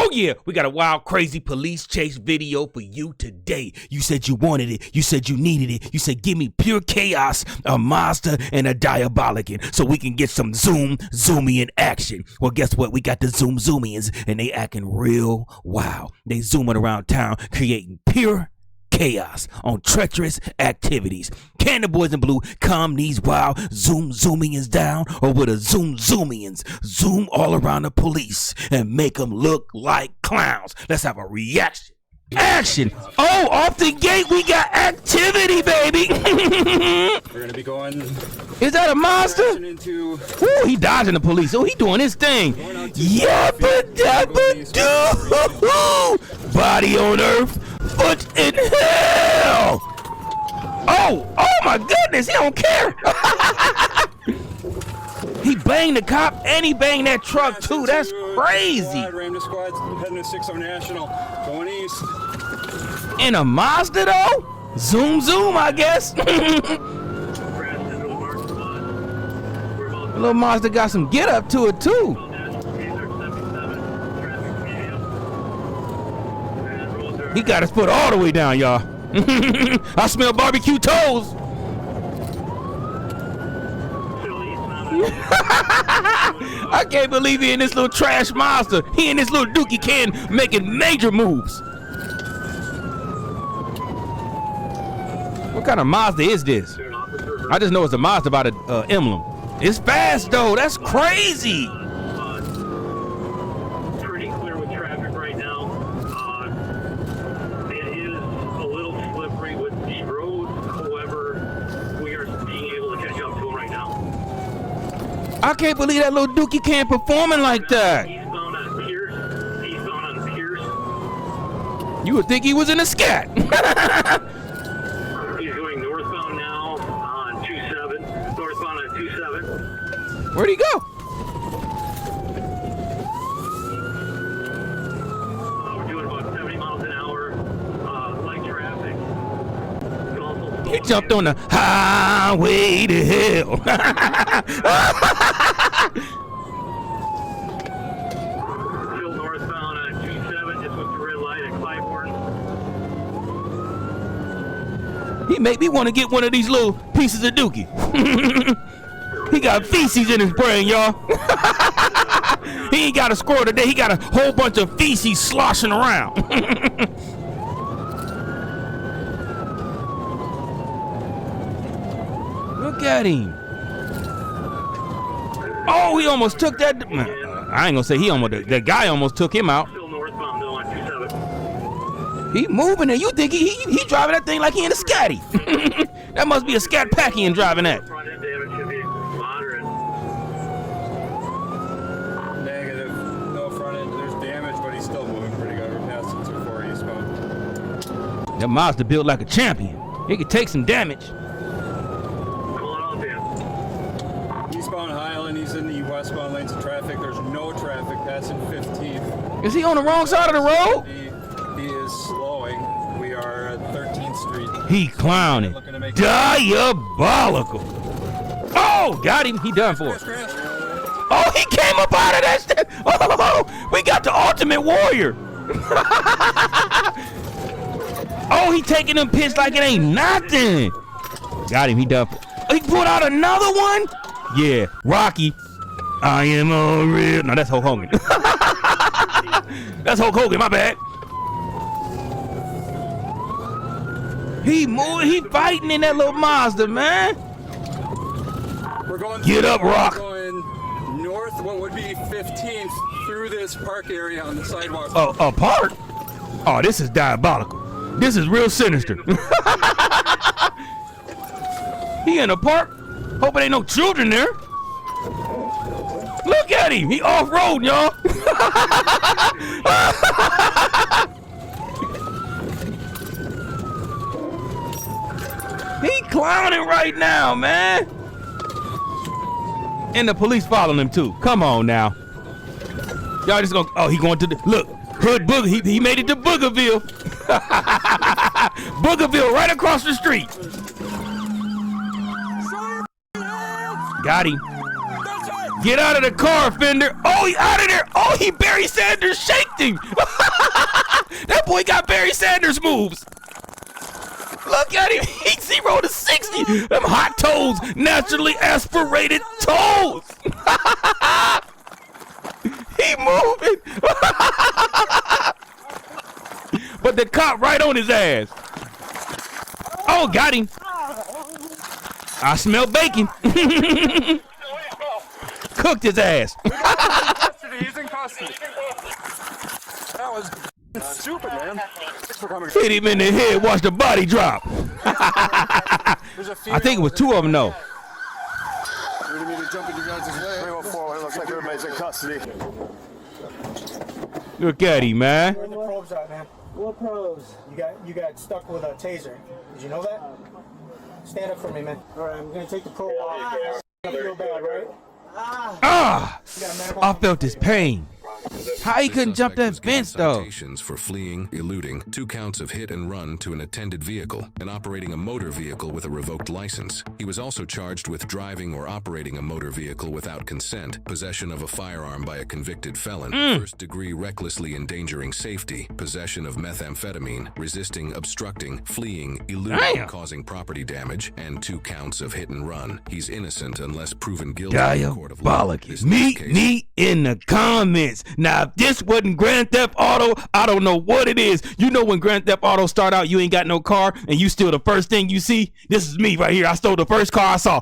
Oh yeah, we got a wild, crazy police chase video for you today. You said you wanted it. You said you needed it. You said give me pure chaos, a monster, and a diabolican so we can get some zoomian action. Well, guess what? We got the zoomians, and they acting real wild. They zooming around town, creating pure chaos on treacherous activities. Can the boys in blue calm these wild zoomians down, or would a zoomians zoom all around the police and make them look like clowns? Let's have a reaction. Action! Oh, off the gate we got activity, baby. We're gonna be going. Is that a monster? Ooh, he dodging the police. Oh, he doing his thing. Yabba dabba doo. Body on earth, foot in hell. Oh my goodness, he don't care. He banged the cop and he banged that truck too. That's crazy. Ram the squad's heading to 60 National, going east. In a Mazda though? Zoom, I guess. Little Mazda got some get up to it too. He got his foot all the way down, y'all. I smell barbecue toes. I can't believe he in this little trash monster. He in this little dookie can making major moves. What kind of Mazda is this? I just know it's a Mazda by the emblem. It's fast though. That's crazy. Pretty clear with traffic right now. It is a little slippery with the roads. However, we are being able to catch up to him right now. I can't believe that little dookie can performing like that. Eastbound on Pierce. Eastbound on Pierce. You would think he was in a scat. He's going northbound now on 27. Northbound on 27. Where'd he go? We're doing about 70 miles an hour. Light traffic. He jumped on the highway to hell. Still northbound on 27, just with the red light at Clybourne. He made me want to get one of these little pieces of dookie. He got feces in his brain, y'all. He ain't got a squirrel today. He got a whole bunch of feces sloshing around. Look at him. Oh, he almost took that. I ain't gonna say he almost. That guy almost took him out. Still northbound though on 27. He moving and you think he driving that thing like he in a scatty. That must be a scat packian driving that. Front end damage should be moderate. Negative. No front end. There's damage, but he's still moving pretty good. We're passing 24 eastbound. That Mazda built like a champion. He could take some damage. Eastbound Highland, he's in the westbound lanes of traffic. There's no traffic passing 15th. Is he on the wrong side of the road? He is slowing. We are at 13th Street. He clowning. Diabolical. Oh, got him. He done for it. Oh, he came up out of that shit. Oh, we got the ultimate warrior. Oh, he taking them pits like it ain't nothing. Got him. He done for it. Oh, he put out another one? Yeah, Rocky. I am a real. No, that's Hulk Hogan. That's Hulk Hogan, my bad. He fighting in that little Mazda, man. We're going Get up, Rock. We're going north, what would be 15th, through this park area on the sidewalk. Oh, a park? Oh, this is diabolical. This is real sinister. He in a park? Hoping ain't no children there. Look at him. He off-road, y'all. He clowning right now, man. And the police following him too. Come on now. Y'all just gonna, oh, he going to the, look, Hood Booger, he made it to Boogerville. Boogerville right across the street. Got him. Get out of the car, Fender. Oh, he out of there. Oh, he Barry Sanders shaked him. That boy got Barry Sanders moves. Look at him. He 0 to 60. Them hot toes, naturally aspirated toes. He moving. But the cop right on his ass. Oh, got him. I smell bacon. Cooked his ass. He's in custody. That was stupid, man. Hit him in the head, watch the body drop. I think it was 2 of them, though. We didn't mean to jump in you guys' way. 304, it looks like everybody's in custody. Look at him, man. Where the probes at, man? What probes? You got stuck with a taser. Did you know that? Stand up for me, man. All right, I'm gonna take the probe off. I feel bad, right? Ah! I felt his pain. How he couldn't jump that fence, though? Citations for fleeing, eluding, 2 counts of hit and run to an attended vehicle, and operating a motor vehicle with a revoked license. He was also charged with driving or operating a motor vehicle without consent, possession of a firearm by a convicted felon, first-degree recklessly endangering safety, possession of methamphetamine, resisting, obstructing, fleeing, eluding, causing property damage, and 2 counts of hit and run. He's innocent unless proven guilty in the court of law. Meet me in the comments. Now, if this wasn't Grand Theft Auto, I don't know what it is. You know when Grand Theft Auto start out, you ain't got no car, and you steal the first thing you see? This is me right here. I stole the first car I saw.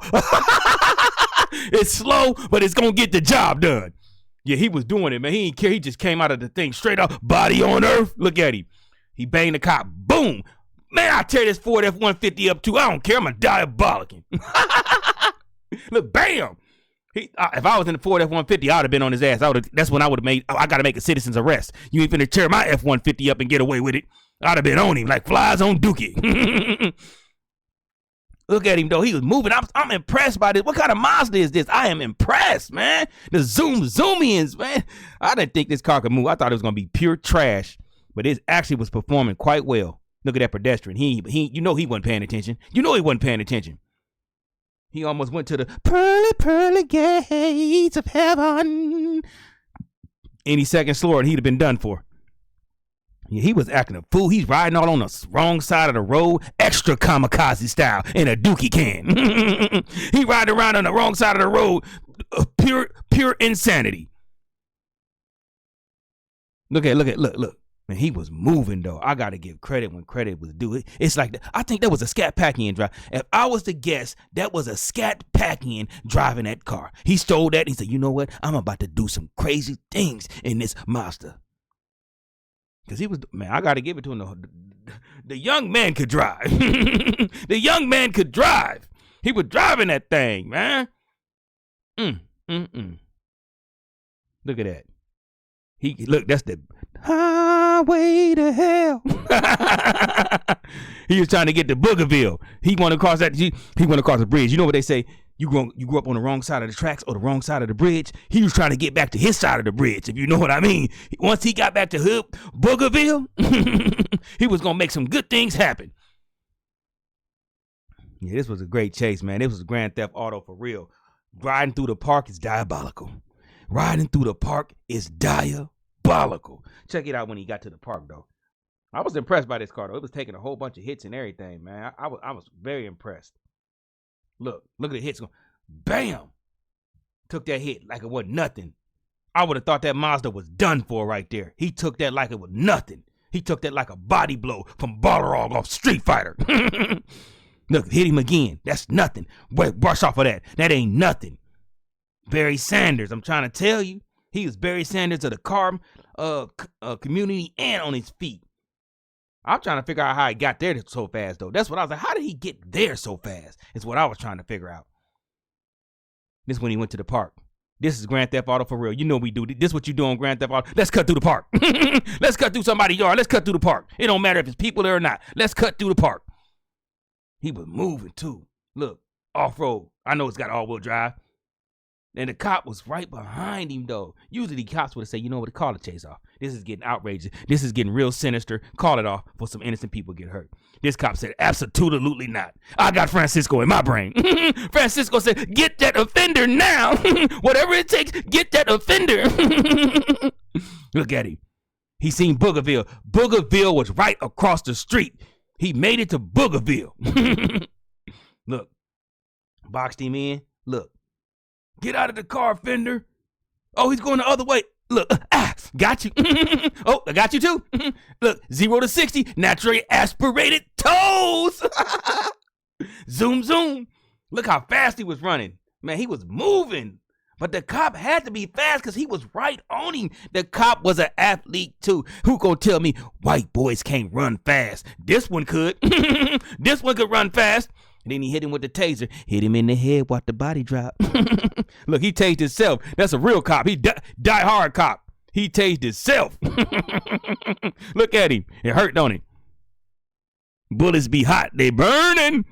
It's slow, but it's gonna get the job done. Yeah, he was doing it, man. He didn't care. He just came out of the thing straight up, body on earth. Look at him. He banged the cop. Boom. Man, I tear this Ford F-150 up too. I don't care. I'm a diabolican. Look, bam. If I was in the Ford F-150, I would have been on his ass. That's when I would have made. I got to make a citizen's arrest. You ain't finna tear my F-150 up and get away with it. I'd have been on him like flies on Dookie. Look at him though. He was moving. I'm impressed by this. What kind of Mazda is this? I am impressed, man. The zoom-ins, man. I didn't think this car could move. I thought it was gonna be pure trash, but it actually was performing quite well. Look at that pedestrian. He you know he wasn't paying attention. You know he wasn't paying attention. He almost went to the pearly, pearly gates of heaven. Any second slower and he'd have been done for. Yeah, he was acting a fool. He's riding all on the wrong side of the road, extra kamikaze style, in a dookie can. He riding around on the wrong side of the road, pure insanity. Look. Man, he was moving though. I gotta give credit when credit was due. It's like I think that was a Scat Packian drive. If I was to guess, that was a Scat Packian driving that car. He stole that. He said, "You know what? I'm about to do some crazy things in this Mazda." Cause he was, man. I gotta give it to him. The young man could drive. The young man could drive. He was driving that thing, man. Look at that. Look. That's the highway to hell. He was trying to get to Boogerville. He want to cross that. He want to cross the bridge. You know what they say? You grew up on the wrong side of the tracks or the wrong side of the bridge. He was trying to get back to his side of the bridge, if you know what I mean. Once he got back to Boogerville, he was gonna make some good things happen. Yeah, this was a great chase, man. This was Grand Theft Auto for real. Riding through the park is diabolical. Riding through the park is diabolical. Check it out when he got to the park, though. I was impressed by this car, though. It was taking a whole bunch of hits and everything, man. I was very impressed. Look at the hits. Bam! Took that hit like it was nothing. I would have thought that Mazda was done for right there. He took that like it was nothing. He took that like a body blow from Balrog off Street Fighter. Look, hit him again. That's nothing. Brush off of that. That ain't nothing. Barry Sanders, I'm trying to tell you. He was Barry Sanders of the car community and on his feet. I'm trying to figure out how he got there so fast, though. That's what I was like. How did he get there so fast? Is what I was trying to figure out. This is when he went to the park. This is Grand Theft Auto for real. You know we do. This is what you do on Grand Theft Auto. Let's cut through the park. Let's cut through somebody's yard. Let's cut through the park. It don't matter if it's people there or not. Let's cut through the park. He was moving, too. Look, off-road. I know it's got all-wheel drive. And the cop was right behind him, though. Usually the cops would have said, you know what, call the chase off. This is getting outrageous. This is getting real sinister. Call it off for some innocent people get hurt. This cop said, absolutely not. I got Francisco in my brain. Francisco said, get that offender now. Whatever it takes, get that offender. Look at him. He seen Boogerville. Boogerville was right across the street. He made it to Boogerville. Look, boxed him in. Look. Get out of the car, Fender. Oh, he's going the other way. Look, got you. Oh, I got you too. Look, 0 to 60, naturally aspirated toes. Zoom, zoom. Look how fast he was running. Man, he was moving. But the cop had to be fast because he was right on him. The cop was an athlete too. Who gonna tell me white boys can't run fast? This one could. This one could run fast. And then he hit him with the taser. Hit him in the head, watch the body drop. Look, he tased himself. That's a real cop. He die hard cop. He tased himself. Look at him. It hurt, don't it? Bullets be hot. They burning.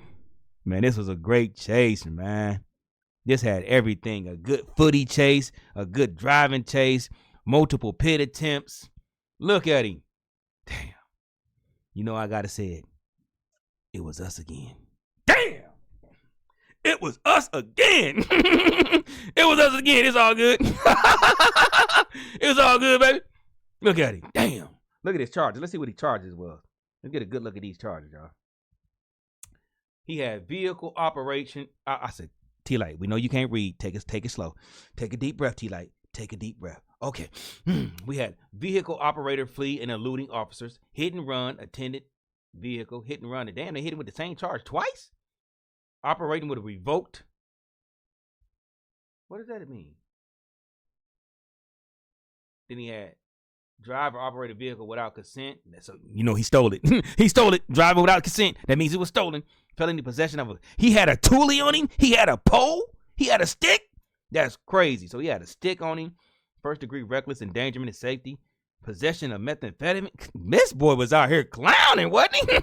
Man, this was a great chase, man. This had everything. A good footy chase. A good driving chase. Multiple pit attempts. Look at him. Damn. You know I gotta say it. It was us again. Damn! It was us again. It was us again. It's all good. It was all good, baby. Look at him. Damn. Look at his charges. Let's see what his charges was. Let's get a good look at these charges, y'all. He had vehicle operation. I said, T-Light, we know you can't read. Take it slow. Take a deep breath, T-Light. Take a deep breath. Okay. We had vehicle operator flee and eluding officers. Hit and run, attended vehicle, hit and run. And damn, they hit him with the same charge twice? Operating with a revoked. What does that mean? Then he had driver operated vehicle without consent. So, you know, he stole it. He stole it. Driver without consent. That means it was stolen. Fell into possession of he had a toolie on him. He had a pole. He had a stick. That's crazy. So he had a stick on him. First degree reckless endangerment of safety. Possession of methamphetamine. This boy was out here clowning, wasn't he?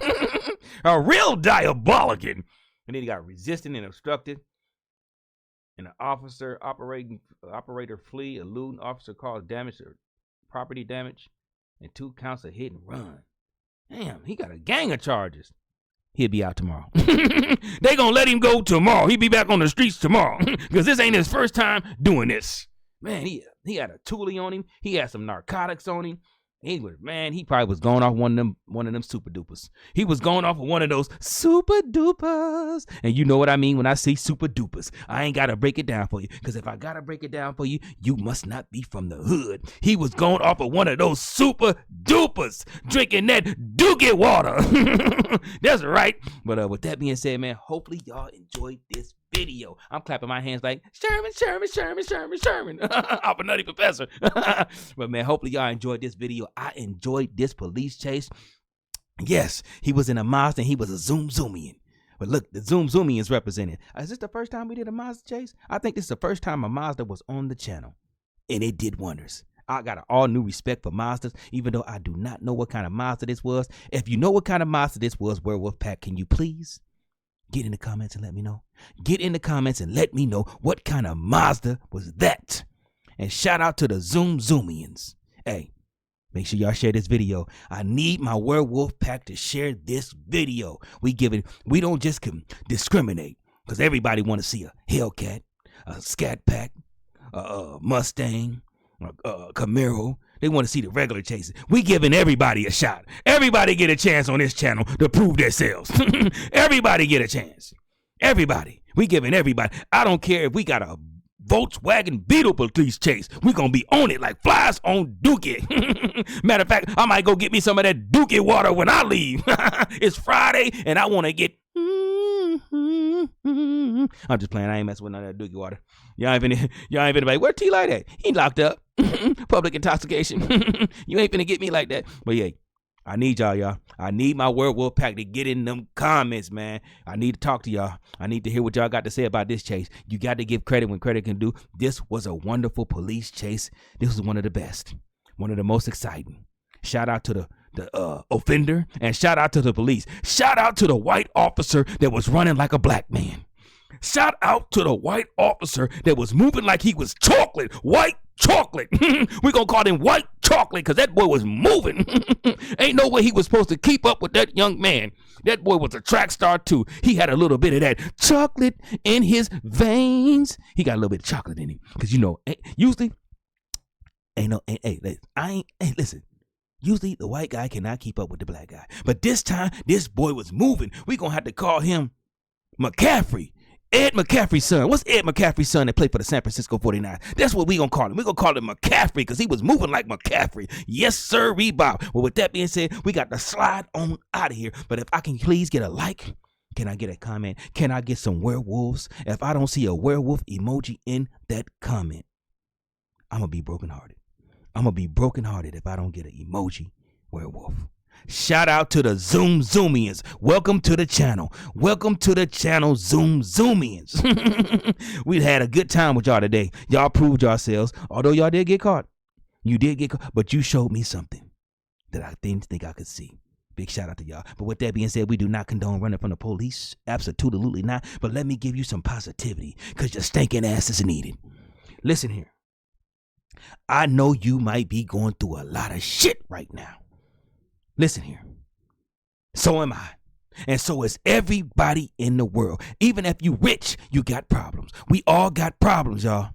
A real diabolican. And then he got resisting and obstructed. And an operator flee, eluding officer caused damage or property damage. And 2 counts of hit and run. Damn, he got a gang of charges. He'll be out tomorrow. They gonna let him go tomorrow. He'll be back on the streets tomorrow. Because this ain't his first time doing this. Man, he had a toolie on him. He had some narcotics on him. He probably was going off one of them super dupers. He was going off of one of those super dupers. And you know what I mean when I say super dupers. I ain't got to break it down for you. Because if I got to break it down for you, you must not be from the hood. He was going off of one of those super dupers. Drinking that dookie water. That's right. But with that being said, man, hopefully y'all enjoyed this video. I'm clapping my hands like, Sherman. I'm a nutty professor. But man, hopefully y'all enjoyed this video. I enjoyed this police chase. Yes, he was in a Mazda and he was a Zoomian. But look, the Zoomian is represented. Is this the first time we did a Mazda chase? I think this is the first time a Mazda was on the channel. And it did wonders. I got an all new respect for Mazdas, even though I do not know what kind of Mazda this was. If you know what kind of Mazda this was, Werewolf Pack, can you please get in the comments and let me know? Get in the comments and let me know what kind of Mazda was that. And shout out to the Zoomians. Hey, make sure y'all share this video. I need my Werewolf Pack to share this video. We don't just discriminate, because everybody want to see a Hellcat, a Scat Pack, a Mustang, a Camaro. They want to see the regular chases. We giving everybody a shot. Everybody get a chance on this channel to prove themselves. Everybody get a chance. Everybody. We giving everybody. I don't care if we got a Volkswagen Beetle police chase. We gonna be on it like flies on Dookie. Matter of fact, I might go get me some of that Dookie water when I leave. It's Friday and I want to get. I'm just playing. I ain't messing with none of that Dookie water. Y'all ain't finna be, where T-Light at? He locked up. Public intoxication. You ain't finna get me like that. But yeah, I need y'all. I need my Werewolf Pack to get in them comments, man. I need to talk to y'all. I need to hear what y'all got to say about this chase. You got to give credit when credit can do. This was a wonderful police chase. This was one of the best. One of the most exciting. Shout out to the offender, and shout out to the police. Shout out to the white officer that was running like a black man. Shout out to the white officer that was moving like he was chocolate, white chocolate. We're going to call him white chocolate because that boy was moving. Ain't no way he was supposed to keep up with that young man. That boy was a track star too. He had a little bit of that chocolate in his veins. He got a little bit of chocolate in him because, you know, usually, listen. Usually the white guy cannot keep up with the black guy. But this time, this boy was moving. We're going to have to call him McCaffrey. Ed McCaffrey's son. What's Ed McCaffrey's son that played for the San Francisco 49ers? That's what we're going to call him. We're going to call him McCaffrey because he was moving like McCaffrey. Yes, sir, Bob. Well, with that being said, we got to slide on out of here. But if I can please get a like, can I get a comment? Can I get some werewolves? If I don't see a werewolf emoji in that comment, I'm going to be brokenhearted. I'm going to be brokenhearted if I don't get an emoji werewolf. Shout out to the Zoomians. Welcome to the channel. Welcome to the channel, Zoomians. We had a good time with y'all today. Y'all proved yourselves. Although y'all did get caught. You did get caught. But you showed me something that I didn't think I could see. Big shout out to y'all. But with that being said, we do not condone running from the police. Absolutely not. But let me give you some positivity because your stinking ass is needed. Listen here. I know you might be going through a lot of shit right now. Listen here. So am I. And so is everybody in the world. Even if you rich, you got problems. We all got problems, y'all.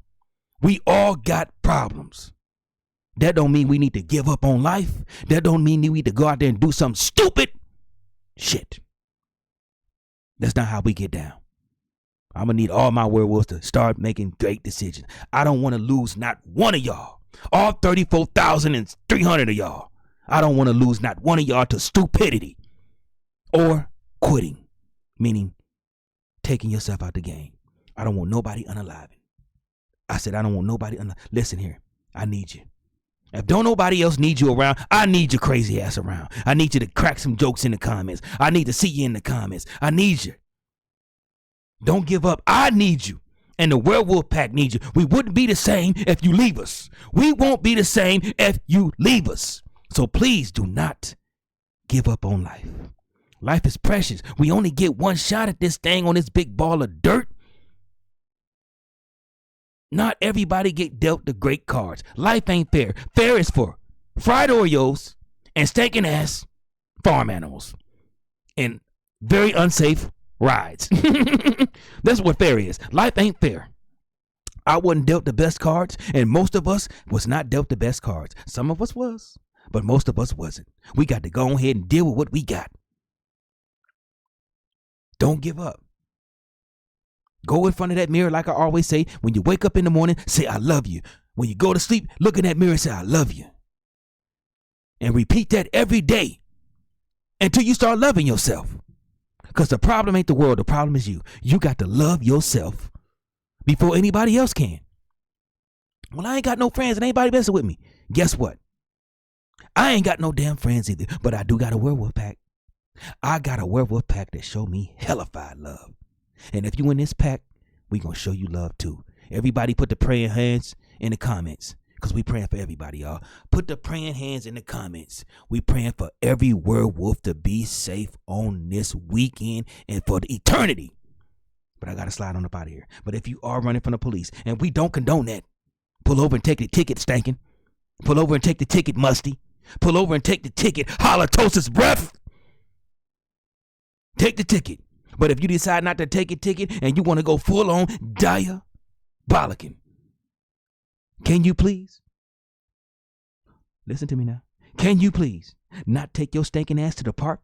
We all got problems. That don't mean we need to give up on life. That don't mean we need to go out there and do some stupid shit. That's not how we get down. I'm going to need all my werewolves to start making great decisions. I don't want to lose not one of y'all. All 34,300 of y'all. I don't want to lose not one of y'all to stupidity or quitting, meaning taking yourself out the game. I don't want nobody unaliving. I said I don't want nobody Listen here. I need you. If don't nobody else need you around, I need your crazy ass around. I need you to crack some jokes in the comments. I need to see you in the comments. I need you. Don't give up. I need you. And the werewolf pack needs you. We wouldn't be the same if you leave us. We won't be the same if you leave us. So please do not give up on life. Life is precious. We only get one shot at this thing on this big ball of dirt. Not everybody get dealt the great cards. Life ain't fair. Fair is for fried Oreos and stinking ass farm animals and very unsafe rides. That's what fair is. Life ain't fair. I wasn't dealt the best cards, and most of us was not dealt the best cards. Some of us was, but most of us wasn't. We got to go ahead and deal with what we got. Don't give up. Go in front of that mirror like I always say. When you wake up in the morning, say, I love you. When you go to sleep, look in that mirror and say, I love you. And repeat that every day until you start loving yourself. Because the problem ain't the world. The problem is you. You got to love yourself before anybody else can. Well, I ain't got no friends and anybody messing with me. Guess what? I ain't got no damn friends either. But I do got a werewolf pack. I got a werewolf pack that show me hellified love. And if you in this pack, we gonna show you love too. Everybody put the praying hands in the comments. Because we praying for everybody, y'all. Put the praying hands in the comments. We praying for every werewolf to be safe on this weekend and for the eternity. But I got to slide on up out of here. But if you are running from the police, and we don't condone that, pull over and take the ticket, stinking. Pull over and take the ticket, musty. Pull over and take the ticket, halitosis breath. Take the ticket. But if you decide not to take a ticket and you want to go full on diabolicking, can you please? Listen to me now. Can you please not take your stinking ass to the park?